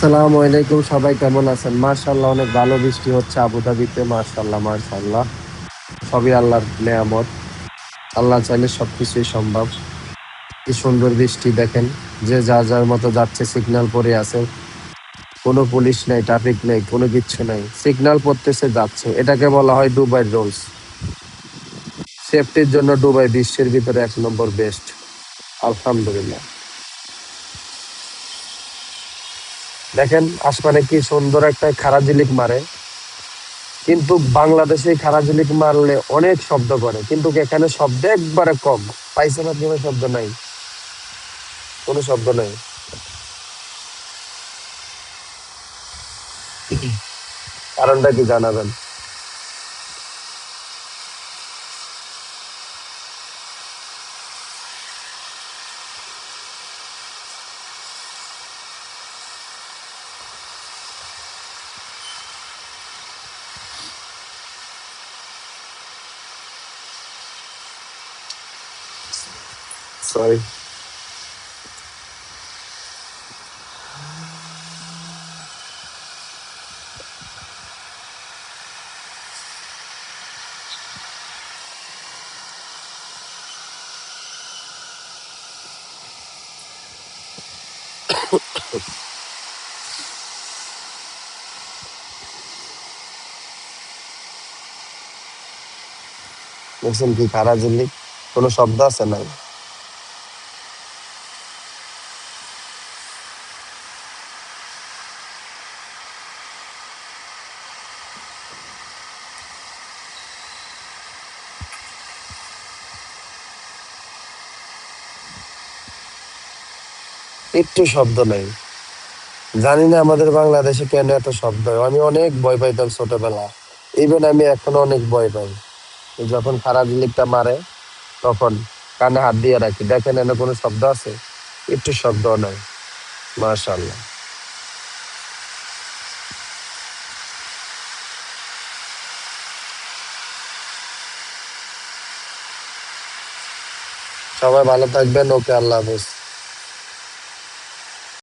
আসসালামু আলাইকুম, সবাই কেমন আছেন? মাশাআল্লাহ, অনেক ভালো বৃষ্টি হচ্ছে আবুধাবিতে। মাশাআল্লাহ মাশাআল্লাহ, সবই আল্লাহর নেয়ামত। আল্লাহ চাইলে সবকিছুই সম্ভব। কি সুন্দর বৃষ্টি দেখেন, যে যার যার মতো যাচ্ছে। সিগন্যাল পড়ে আছে, কোনো পুলিশ নেই, ট্রাফিক নেই, কোনো কিচ্ছু নেই। সিগন্যাল পড়তেছে, যাচ্ছে। এটাকে বলা হয় দুবাই রুলস। সেফটির জন্য দুবাই বিশ্বের ভিতরে 1 নম্বর বেস্ট। আলহামদুলিল্লাহ। দেখেন আসমানে কি সুন্দর একটা খারা ঝিলিক মারে, কিন্তু বাংলাদেশে খারা ঝিলিক মারলে অনেক শব্দ করে, কিন্তু এখানে শব্দ একবারে কম। পাইছেন আপনি? কোনো শব্দ নাই, কোনো শব্দ নাই। কারণটা কি জানাবেন? সরি। দেখছেন কি খারা ঝিলিক? কোনো শব্দ আছে? নাই। একটু শব্দ নাই। জানি না আমাদের বাংলাদেশে কেন এত শব্দ হয়। আমি অনেক ভয় পাইতাম ছোটবেলা, ইভেন আমি এখন অনেক ভয় পাই। যখন খারা ঝিলিকটা মারে, তখন কানে হাত দিয়ে রাখি। দেখেন এনে কোনো শব্দ আছে? একটু শব্দ নাই। মাশাআল্লাহ। সবাই ভালো থাকবেন। ওকে, আল্লাহ হাফেজ।